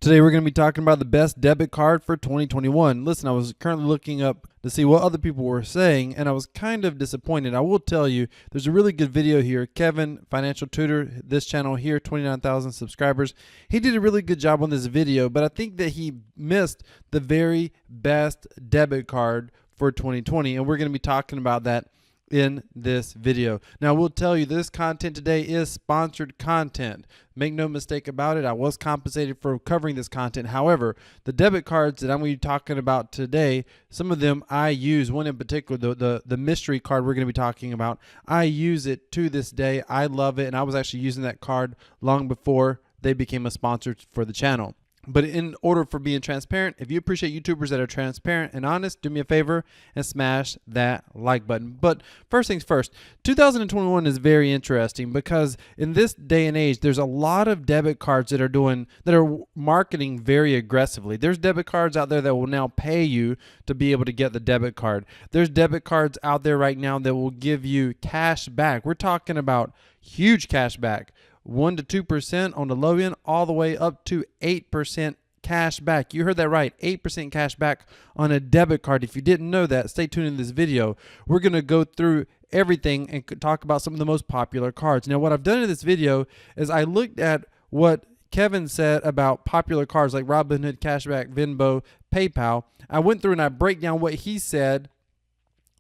Today we're going to be talking about the best debit card for 2021. Listen, I was currently looking up to see what other people were saying, and I was kind of disappointed. I will tell you, there's a really good video here. Kevin, Financial Tutor, this channel here, 29,000 subscribers. He did a really good job on this video, but I think that he missed the very best debit card for 2020, and we're going to be talking about that in this video. Now, we'll tell you this content today is sponsored content. Make no mistake about it. I was compensated for covering this content. However, the debit cards that I'm going to be talking about today, some of them I use. One in particular, the mystery card we're going to be talking about, I use it to this day. I love it, and I was actually using that card long before they became a sponsor for the channel. But in order for being transparent, if you appreciate YouTubers that are transparent and honest, do me a favor and smash that like button. But first things first, 2021 is very interesting because in this day and age, there's a lot of debit cards that are marketing very aggressively. There's debit cards out there that will now pay you to be able to get the debit card. There's debit cards out there right now that will give you cash back. We're talking about huge cash back. 1 to 2% on the low end, all the way up to 8% cash back. You heard that right, 8% cash back on a debit card. If you didn't know that, stay tuned in this video. We're going to go through everything and talk about some of the most popular cards. Now, what I've done in this video is I looked at what Kevin said about popular cards like Robinhood, Cashback, Venmo, PayPal. I went through and I break down what he said,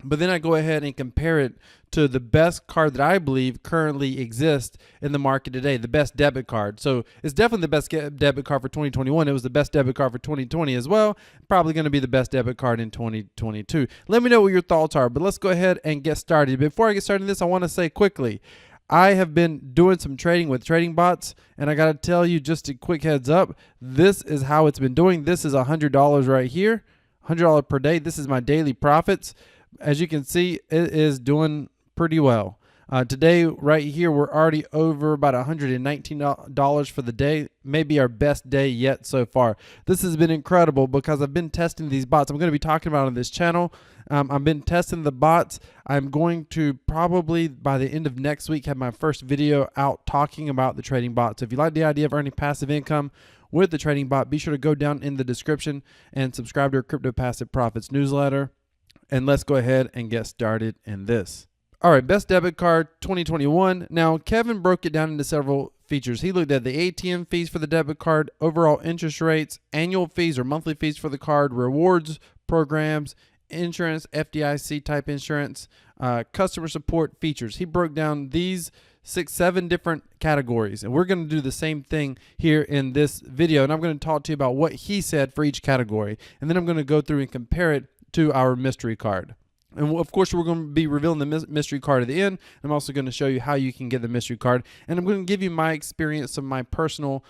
but then I go ahead and compare it to the best card that I believe currently exists in the market today, the best debit card. So it's definitely the best debit card for 2021. It was the best debit card for 2020 as well. Probably going to be the best debit card in 2022. Let me know what your thoughts are, but let's go ahead and get started. Before I get started in this, I want to say quickly, I have been doing some trading with trading bots, and I got to tell you, just a quick heads up, this is how it's been doing. This is $100 right here, $100 per day. This is my daily profits. As you can see, it is doing pretty well. Today, right here, we're already over about $119 for the day. Maybe our best day yet so far. This has been incredible because I've been testing these bots. I'm going to be talking about on this channel. I've been testing the bots. I'm going to probably, by the end of next week, have my first video out talking about the trading bots. So if you like the idea of earning passive income with the trading bot, be sure to go down in the description and subscribe to our Crypto Passive Profits newsletter. And let's go ahead and get started in this. All right, best debit card 2021. Now, Kevin broke it down into several features. He looked at the ATM fees for the debit card, overall interest rates, annual fees or monthly fees for the card, rewards programs, insurance, FDIC type insurance, customer support features. He broke down these 6-7 different categories, and we're going to do the same thing here in this video. And I'm going to talk to you about what he said for each category, and then I'm going to go through and compare it to our mystery card. And of course, we're going to be revealing the mystery card at the end. I'm also going to show you how you can get the mystery card, and I'm going to give you my experience, some of my personal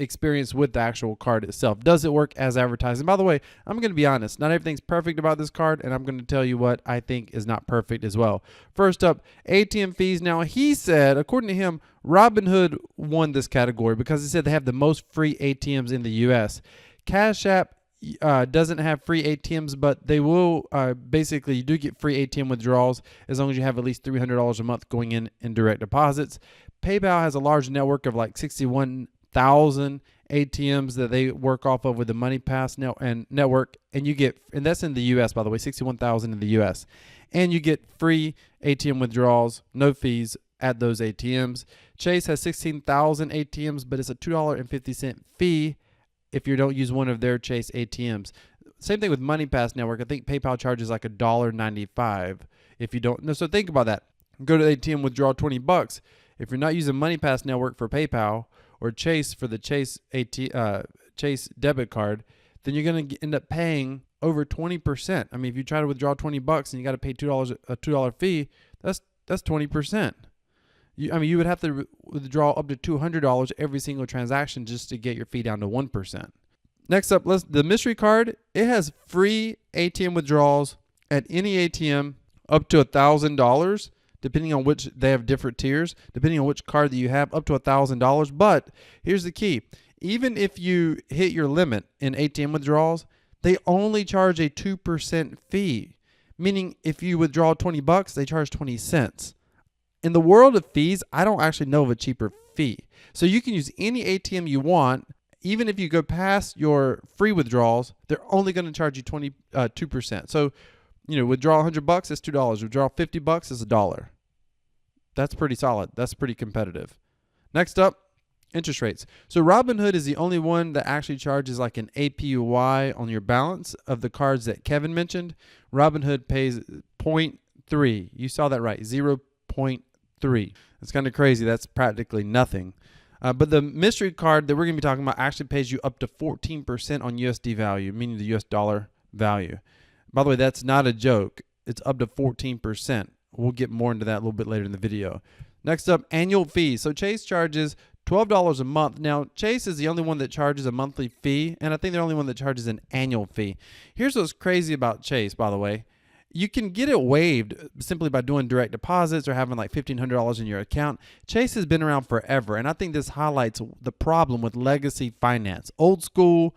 experience with the actual card itself. Does it work as advertised? And by the way, I'm going to be honest, not everything's perfect about this card, and I'm going to tell you what I think is not perfect as well. First up, ATM fees. Now, he said, according to him, Robinhood won this category because he said they have the most free ATMs in the US. Cash App doesn't have free ATMs, but they will basically, you do get free ATM withdrawals as long as you have at least $300 a month going in direct deposits. PayPal has a large network of like 61,000 ATMs that they work off of with the MoneyPass network, and you get, and that's in the US, by the way, 61,000 in the US, and you get free ATM withdrawals, no fees at those ATMs. Chase has 16,000 ATMs, but it's a $2.50 fee if you don't use one of their Chase ATMs. Same thing with MoneyPass Network. I think PayPal charges like $1.95 if you don't. No, so think about that. Go to the ATM, withdraw $20. If you're not using MoneyPass Network for PayPal or Chase for the Chase Chase debit card, then you're going to end up paying over 20%. I mean, if you try to withdraw $20 and you got to pay $2 fee, that's 20%. You would have to withdraw up to $200 every single transaction just to get your fee down to 1%. Next up, the mystery card. It has free ATM withdrawals at any ATM up to $1,000, depending on which they have different tiers, depending on which card that you have, up to $1,000. But here's the key. Even if you hit your limit in ATM withdrawals, they only charge a 2% fee, meaning if you withdraw $20, they charge 20 cents. In the world of fees, I don't actually know of a cheaper fee. So you can use any ATM you want, even if you go past your free withdrawals, they're only going to charge you 2%. So, withdraw $100, it's $2. Withdraw $50, it's $1. That's pretty solid. That's pretty competitive. Next up, interest rates. So Robinhood is the only one that actually charges like an APY on your balance of the cards that Kevin mentioned. Robinhood pays 0.3. You saw that right, 0.3. It's kind of crazy. That's practically nothing. But the mystery card that we're going to be talking about actually pays you up to 14% on USD value, meaning the US dollar value. By the way, that's not a joke. It's up to 14%. We'll get more into that a little bit later in the video. Next up, annual fees. So Chase charges $12 a month. Now, Chase is the only one that charges a monthly fee, and I think they're the only one that charges an annual fee. Here's what's crazy about Chase, by the way. You can get it waived simply by doing direct deposits or having like $1,500 in your account. Chase has been around forever, and I think this highlights the problem with legacy finance. Old school,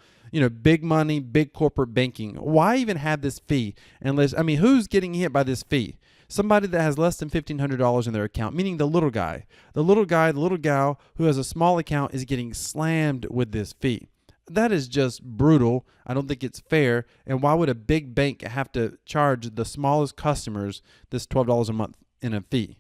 big money, big corporate banking. Why even have this fee? Who's getting hit by this fee? Somebody that has less than $1,500 in their account, meaning the little guy. The little gal who has a small account is getting slammed with this fee. That is just brutal. I don't think it's fair. And why would a big bank have to charge the smallest customers this $12 a month in a fee?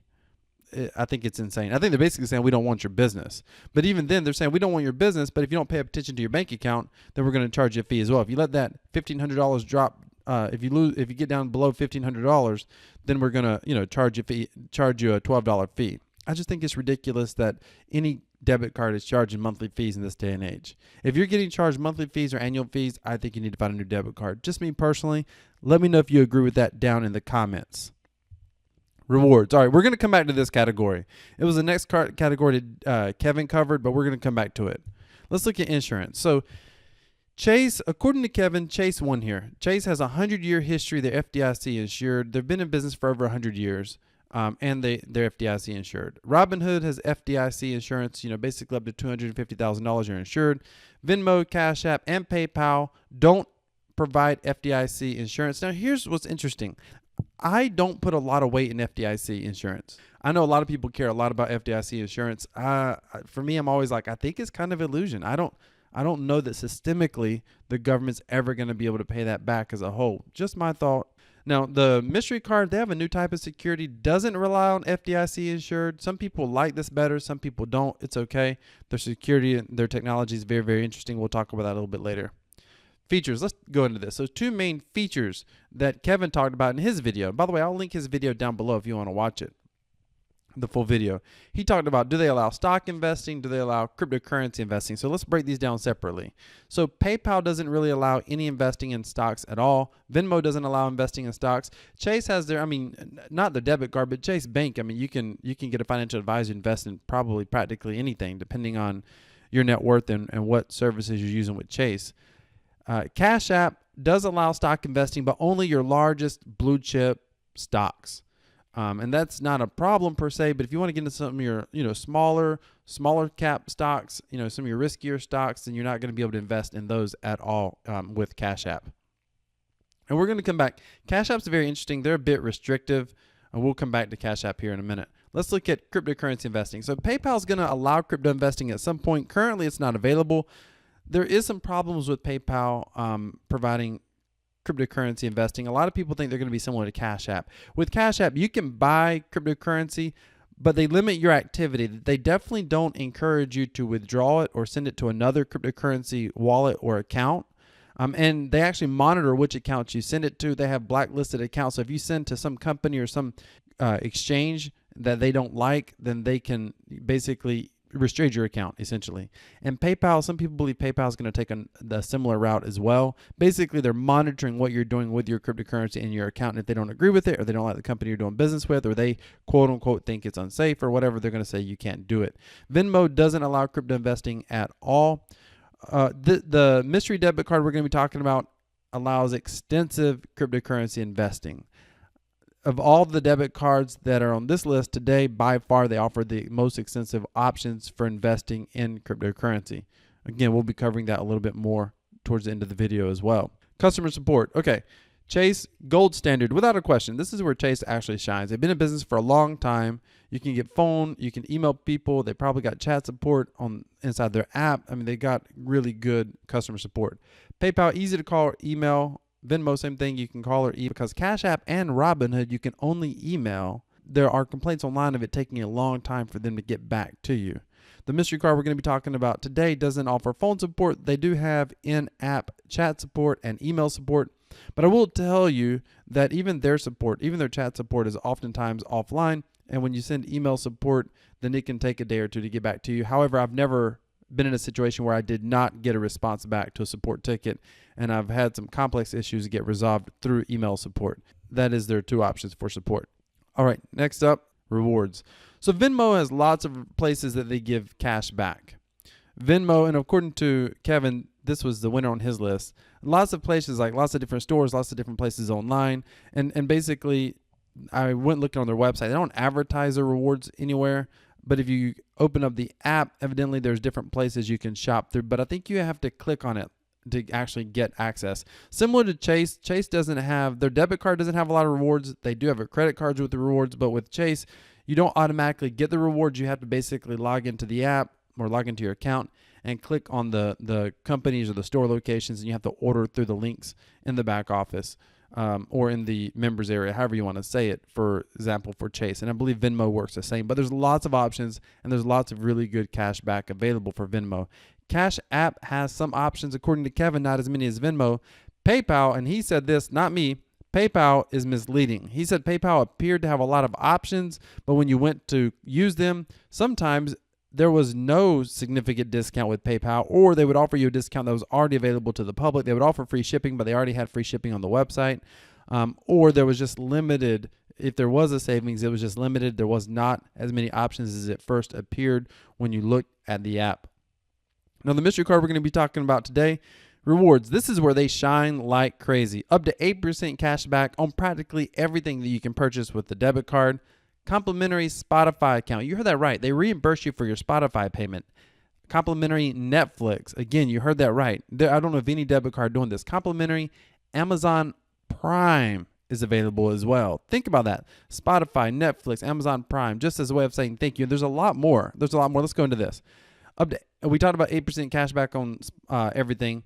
I think it's insane. I think they're basically saying we don't want your business. But even then, they're saying we don't want your business, but if you don't pay attention to your bank account, then we're going to charge you a fee as well. If you let that $1,500 drop, if you get down below $1,500, then we're gonna charge you a $12 fee. I just think it's ridiculous that any debit card is charging monthly fees in this day and age. If you're getting charged monthly fees or annual fees, I think you need to find a new debit card. Just me personally. Let me know if you agree with that down in the comments. Rewards. All right, we're gonna come back to this category. It was the next category that Kevin covered, but we're gonna come back to it. Let's look at insurance. So Chase, according to Kevin, Chase won here. Chase has a 100-year history. They're FDIC insured. They've been in business for over 100 years, and they're FDIC insured. Robinhood has FDIC insurance, basically up to $250,000 you're insured. Venmo, Cash App, and PayPal don't provide FDIC insurance. Now, here's what's interesting. I don't put a lot of weight in FDIC insurance. I know a lot of people care a lot about FDIC insurance. For me, I'm always like, I think it's kind of illusion. I don't know that systemically the government's ever going to be able to pay that back as a whole. Just my thought. Now, the mystery card, they have a new type of security, doesn't rely on FDIC insured. Some people like this better. Some people don't. It's okay. Their security and their technology is very, very interesting. We'll talk about that a little bit later. Features. Let's go into this. So two main features that Kevin talked about in his video. By the way, I'll link his video down below if you want to watch it. The full video. He talked about, do they allow stock investing? Do they allow cryptocurrency investing? So let's break these down separately. So PayPal doesn't really allow any investing in stocks at all. Venmo doesn't allow investing in stocks. Chase has their, not the debit card, but Chase Bank. You can get a financial advisor to invest in probably practically anything depending on your net worth and what services you're using with Chase. Cash App does allow stock investing, but only your largest blue chip stocks. And that's not a problem per se, but if you want to get into some of your, smaller cap stocks, some of your riskier stocks, then you're not going to be able to invest in those at all with Cash App. And we're going to come back. Cash App's very interesting. They're a bit restrictive, and we'll come back to Cash App here in a minute. Let's look at cryptocurrency investing. So PayPal is going to allow crypto investing at some point. Currently, it's not available. There is some problems with PayPal providing cryptocurrency investing. A lot of people think they're going to be similar to Cash App. With Cash App, you can buy cryptocurrency, but they limit your activity. They definitely don't encourage you to withdraw it or send it to another cryptocurrency wallet or account. And they actually monitor which accounts you send it to. They have blacklisted accounts. So if you send to some company or some exchange that they don't like, then they can basically restrict your account, essentially. And PayPal, some people believe PayPal is going to take a similar route as well. Basically, they're monitoring what you're doing with your cryptocurrency in your account. And if they don't agree with it, or they don't like the company you're doing business with, or they quote unquote think it's unsafe or whatever, they're going to say you can't do it. Venmo doesn't allow crypto investing at all. The mystery debit card we're going to be talking about allows extensive cryptocurrency investing. Of all the debit cards that are on this list today, by far they offer the most extensive options for investing in cryptocurrency. Again, we'll be covering that a little bit more towards the end of the video as well. Customer support. Okay, Chase, gold standard, without a question. This is where Chase actually shines. They've been in business for a long time. You can get phone, you can email people. They probably got chat support on inside their app. I mean, they got really good customer support. PayPal, easy to call or email. Venmo, same thing. You can call or email. Because Cash App and Robinhood, you can only email. There are complaints online of it taking a long time for them to get back to you. The mystery card we're going to be talking about today doesn't offer phone support. They do have in-app chat support and email support. But I will tell you that even their support, even their chat support, is oftentimes offline. And when you send email support, then it can take a day or two to get back to you. However, I've never been in a situation where I did not get a response back to a support ticket, and I've had some complex issues get resolved through email support. That is their two options for support. All right, next up, rewards. So Venmo has lots of places that they give cash back. Venmo, and according to Kevin, this was the winner on his list. Lots of places, like lots of different stores, lots of different places online. And basically, I went looking on their website. They don't advertise their rewards anywhere. But if you open up the app, evidently there's different places you can shop through. But I think you have to click on it to actually get access. Similar to Chase, Chase doesn't have, their debit card doesn't have a lot of rewards. They do have a credit card with the rewards. But with Chase, you don't automatically get the rewards. You have to basically log into the app or log into your account and click on the companies or the store locations, and you have to order through the links in the back office or in the members area, however you want to say it, for example, for Chase. And I believe Venmo works the same, but there's lots of options, and there's lots of really good cash back available for Venmo. Cash App has some options, according to Kevin, not as many as Venmo. PayPal, and he said this, not me, PayPal is misleading. He said PayPal appeared to have a lot of options, but when you went to use them, sometimes there was no significant discount with PayPal, or they would offer you a discount that was already available to the public. They would offer free shipping, but they already had free shipping on the website. Or there was just limited, if there was a savings, it was just limited. There was not as many options as it first appeared when you looked at the app. Now, the mystery card we're going to be talking about today, rewards. This is where they shine like crazy. Up to 8% cash back on practically everything that you can purchase with the debit card. Complimentary Spotify account. You heard that right. They reimburse you for your Spotify payment. Complimentary Netflix. Again, you heard that right. I don't know if any debit card doing this. Complimentary Amazon Prime is available as well. Think about that. Spotify, Netflix, Amazon Prime, just as a way of saying thank you. There's a lot more. There's a lot more. Let's go into this. We talked about 8% cash back on everything.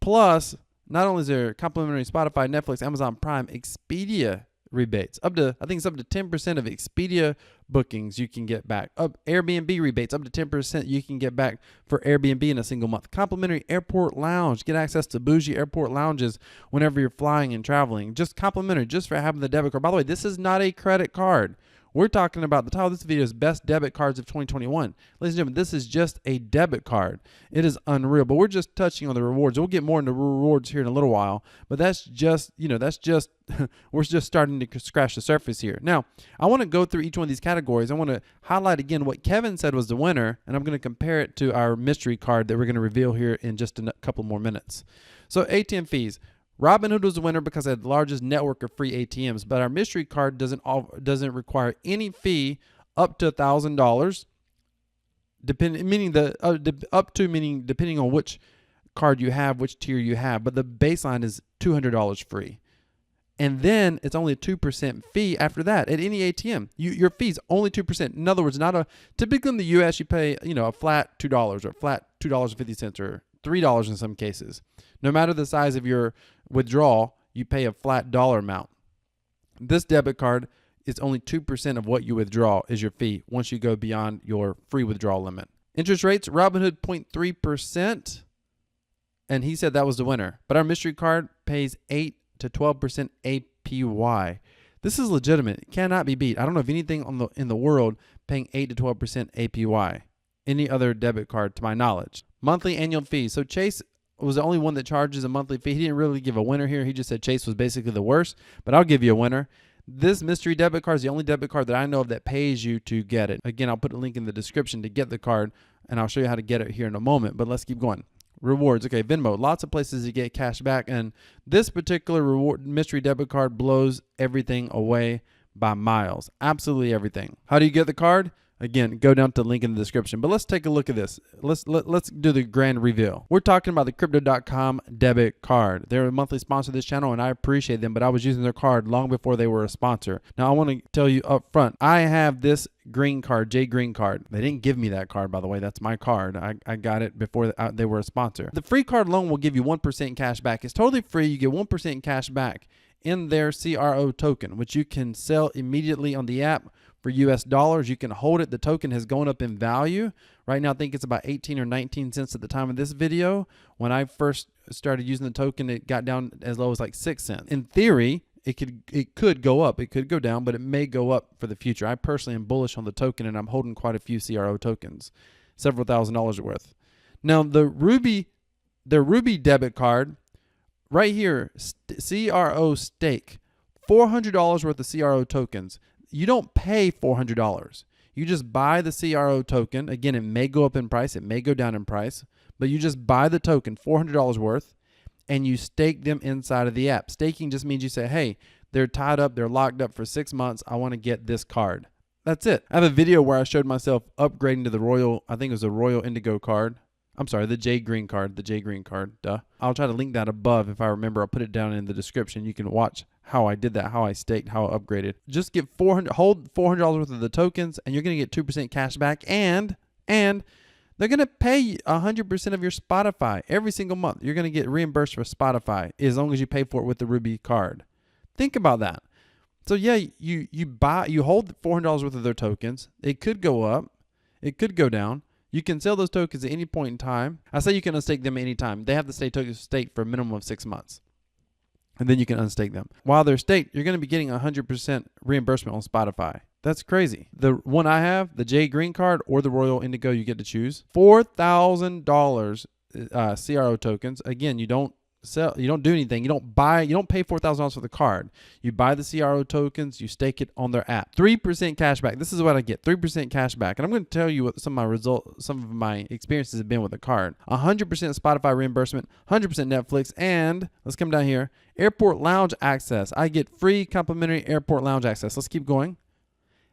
Plus, not only is there complimentary Spotify, Netflix, Amazon Prime, Expedia rebates. I think it's up to 10% of Expedia bookings you can get back. Airbnb rebates, up to 10% you can get back for Airbnb in a single month. Complimentary airport lounge. Get access to bougie airport lounges whenever you're flying and traveling. Just complimentary, just for having the debit card. By the way, this is not a credit card. We're talking about, the title of this video is Best Debit Cards of 2021. Ladies and gentlemen, this is just a debit card. It is unreal, but we're just touching on the rewards. We'll get more into rewards here in a little while, but that's just, we're just starting to scratch the surface here. Now, I want to go through each one of these categories. I want to highlight again what Kevin said was the winner, and I'm going to compare it to our mystery card that we're going to reveal here in just a couple more minutes. So ATM fees. Robinhood was the winner because it had the largest network of free ATMs, but our mystery card doesn't require any fee up to $1,000, meaning depending on which card you have, which tier you have, but the baseline is $200 free. And then it's only a 2% fee after that at any ATM. Your fee's only 2%. In other words, typically in the US you pay, a flat $2 or flat $2.50 or $3 in some cases. No matter the size of your withdrawal, you pay a flat dollar amount. This debit card is only 2% of what you withdraw is your fee once you go beyond your free withdrawal limit. Interest rates, Robinhood 0.3%, and he said that was the winner. But our mystery card pays 8 to 12% APY. This is legitimate. It cannot be beat. I don't know of anything in the world paying 8 to 12% APY. Any other debit card to my knowledge. Monthly annual fees. So Chase was the only one that charges a monthly fee. He didn't really give a winner here. He just said Chase was basically the worst, but I'll give you a winner. This mystery debit card is the only debit card that I know of that pays you to get it. Again, I'll put a link in the description to get the card, and I'll show you how to get it here in a moment, but let's keep going. Rewards. Okay, Venmo. Lots of places to get cash back, and this particular mystery debit card blows everything away by miles. Absolutely everything. How do you get the card? Again, go down to the link in the description. But let's take a look at this. Let's do the grand reveal. We're talking about the Crypto.com debit card. They're a monthly sponsor of this channel, and I appreciate them, but I was using their card long before they were a sponsor. Now, I want to tell you up front, I have this green card, J Green card. They didn't give me that card, by the way. That's my card. I got it before they were a sponsor. The free card loan will give you 1% cash back. It's totally free. You get 1% cash back in their CRO token, which you can sell immediately on the app for US dollars. You can hold it. The token has gone up in value. Right now, I think it's about 18 or 19 cents at the time of this video. When I first started using the token, it got down as low as like 6 cents. In theory, it could go up. It could go down, but it may go up for the future. I personally am bullish on the token, and I'm holding quite a few CRO tokens, several $1,000s worth. Now, the Ruby debit card, right here, CRO stake, $400 worth of CRO tokens. You don't pay $400. You just buy the CRO token. Again, it may go up in price. It may go down in price. But you just buy the token, $400 worth, and you stake them inside of the app. Staking just means you say, hey, they're tied up. They're locked up for 6 months. I want to get this card. That's it. I have a video where I showed myself upgrading to the Royal, I think it was a Royal Indigo card. I'm sorry, the J Green card, duh. I'll try to link that above if I remember. I'll put it down in the description. You can watch how I did that, how I staked, how I upgraded. Just get hold $400 worth of the tokens, and you're going to get 2% cash back, and they're going to pay 100% of your Spotify every single month. You're going to get reimbursed for Spotify as long as you pay for it with the Ruby card. Think about that. So yeah, you hold $400 worth of their tokens. It could go up. It could go down. You can sell those tokens at any point in time. I say you can unstake them at any time. They have to stay staked for a minimum of 6 months. And then you can unstake them. While they're staked, you're going to be getting 100% reimbursement on Spotify. That's crazy. The one I have, the J Green card or the Royal Indigo, you get to choose. $4,000 CRO tokens. Again, you don't sell, you don't do anything. You don't pay $4,000 for the card. You buy the CRO tokens, you stake it on their app. 3% cash back. This is what I get. 3% cash back. And I'm going to tell you what some of my experiences have been with the card. 100% Spotify reimbursement, 100% Netflix, and let's come down here. Airport lounge access. I get free complimentary airport lounge access. Let's keep going.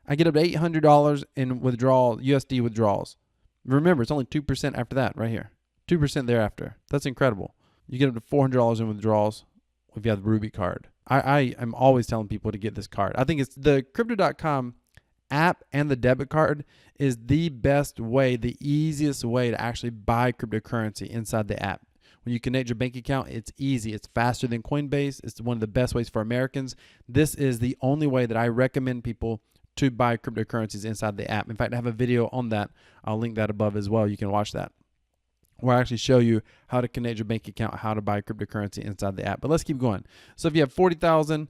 I get up to $800 in USD withdrawals. Remember, it's only 2% after that right here. 2% thereafter. That's incredible. You get up to $400 in withdrawals if you have the Ruby card. I am always telling people to get this card. I think it's the Crypto.com app, and the debit card is the best way, the easiest way to actually buy cryptocurrency inside the app. When you connect your bank account, it's easy. It's faster than Coinbase. It's one of the best ways for Americans. This is the only way that I recommend people to buy cryptocurrencies inside the app. In fact, I have a video on that. I'll link that above as well. You can watch that, where I actually show you how to connect your bank account, how to buy cryptocurrency inside the app. But let's keep going. So if you have $40,000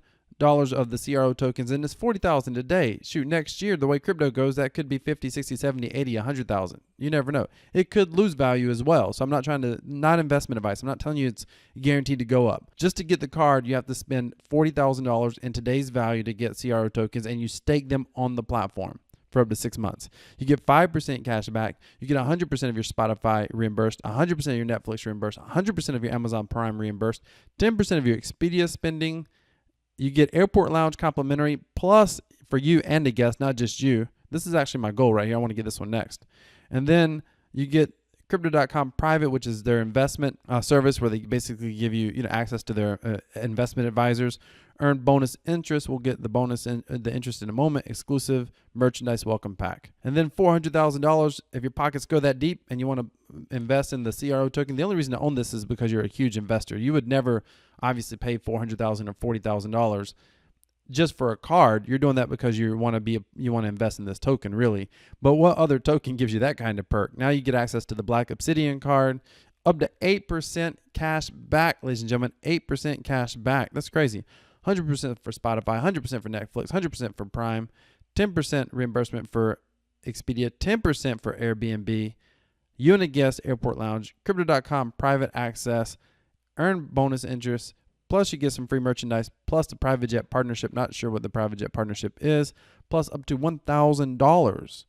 of the CRO tokens, and it's $40,000 today, shoot, next year, the way crypto goes, that could be 50, 60, 70, 80, 100,000. You never know. It could lose value as well. So I'm not trying to, not investment advice. I'm not telling you it's guaranteed to go up. Just to get the card, you have to spend $40,000 in today's value to get CRO tokens, and you stake them on the platform for up to 6 months. You get 5% cash back. You get 100% of your Spotify reimbursed, 100% of your Netflix reimbursed, 100% of your Amazon Prime reimbursed, 10% of your Expedia spending. You get airport lounge complimentary, plus for you and a guest, not just you. This is actually my goal right here. I want to get this one next. And then you get Crypto.com Private, which is their investment service, where they basically give you, access to their investment advisors. Earn bonus interest. We'll get the bonus and the interest in a moment. Exclusive merchandise welcome pack. And then $400,000 if your pockets go that deep and you want to invest in the CRO token. The only reason to own this is because you're a huge investor. You would never obviously pay $400,000 or $40,000 just for a card. You're doing that because you want to invest in this token, really. But what other token gives you that kind of perk? Now you get access to the Black Obsidian card, up to 8% cash back, ladies and gentlemen. 8% cash back. That's crazy. 100% for Spotify, 100% for Netflix, 100% for Prime, 10% reimbursement for Expedia, 10% for Airbnb, you and a guest airport lounge, Crypto.com private access, earn bonus interest, plus you get some free merchandise, plus the private jet partnership. Not sure what the private jet partnership is, plus up to $1,000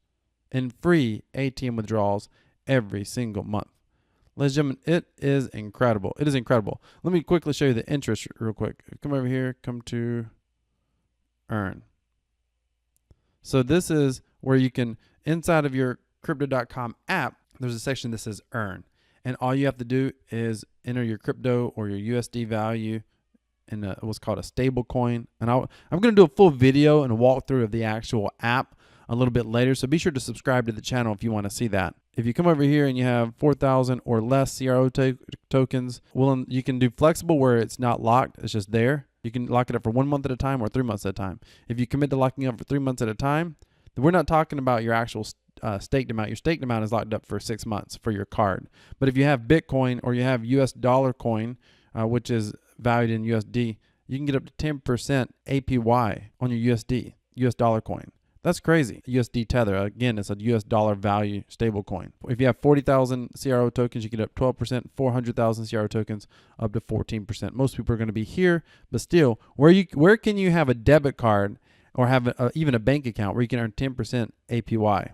in free ATM withdrawals every single month. Ladies and gentlemen, it is incredible. It is incredible. Let me quickly show you the interest real quick. Come over here. Come to earn. So this is where you can, inside of your Crypto.com app, there's a section that says earn. And all you have to do is enter your crypto or your USD value in what's called a stable coin. And I'm going to do a full video and a walkthrough of the actual app a little bit later. So be sure to subscribe to the channel if you want to see that. If you come over here and you have 4,000 or less CRO tokens, well, you can do flexible where it's not locked. It's just there. You can lock it up for 1 month at a time or 3 months at a time. If you commit to locking up for 3 months at a time, we're not talking about your actual staked amount. Your staked amount is locked up for 6 months for your card. But if you have Bitcoin or you have US dollar coin, which is valued in USD, you can get up to 10% APY on your USD, US dollar coin. That's crazy. USD Tether, again, it's a US dollar value stable coin. If you have 40,000 CRO tokens, you get up 12%, 400,000 CRO tokens up to 14%. Most people are going to be here, but still, where can you have a debit card or have even a bank account where you can earn 10% APY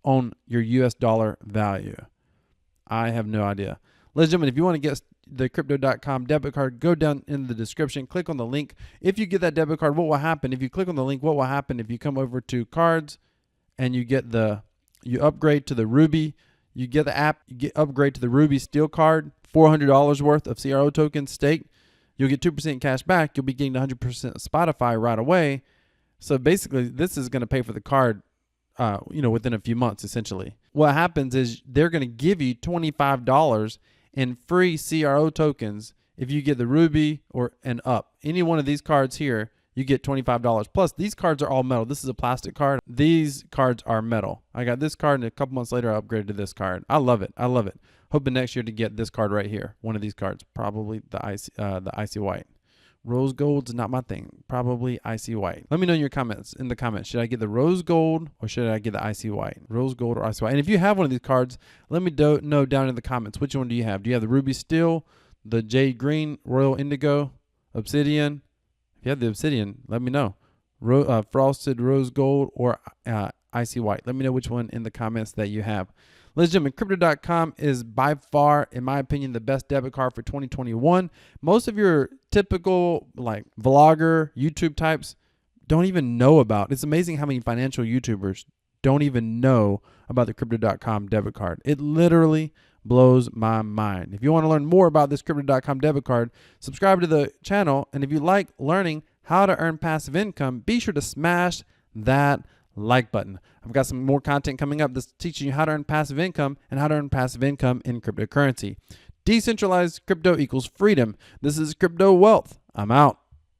on your US dollar value? I have no idea. Ladies and gentlemen, if you want to get the Crypto.com debit card, go down in the description, click on the link. If you get that debit card, what will happen? If you click on the link, what will happen if you come over to cards and you get you upgrade to the Ruby, you get the app, you upgrade to the Ruby Steel card, $400 worth of CRO tokens staked. You'll get 2% cash back. You'll be getting 100% Spotify right away. So basically, this is going to pay for the card, within a few months, essentially. What happens is they're going to give you $25 in free CRO tokens if you get the Ruby and up. Any one of these cards here, you get $25. Plus, these cards are all metal. This is a plastic card. These cards are metal. I got this card, and a couple months later, I upgraded to this card. I love it. I love it. Hoping next year to get this card right here. One of these cards, probably the icy white. Rose gold's not my thing. Probably icy white. Let me know in the comments. Should I get the rose gold or should I get the icy white? Rose gold or icy white? And if you have one of these cards, let me know down in the comments. Which one do you have? Do you have the ruby steel, the jade green, royal indigo, obsidian? If you have the obsidian, let me know. Frosted rose gold or icy white. Let me know which one in the comments that you have. Ladies and gentlemen, Crypto.com is by far, in my opinion, the best debit card for 2021. Most of your typical vlogger, YouTube types don't even know about. It's amazing how many financial YouTubers don't even know about the Crypto.com debit card. It literally blows my mind. If you want to learn more about this Crypto.com debit card, subscribe to the channel. And if you like learning how to earn passive income, be sure to smash that like button. I've got some more content coming up that's teaching you how to earn passive income and how to earn passive income in cryptocurrency. Decentralized crypto equals freedom. This is Crypto Wealth. I'm out.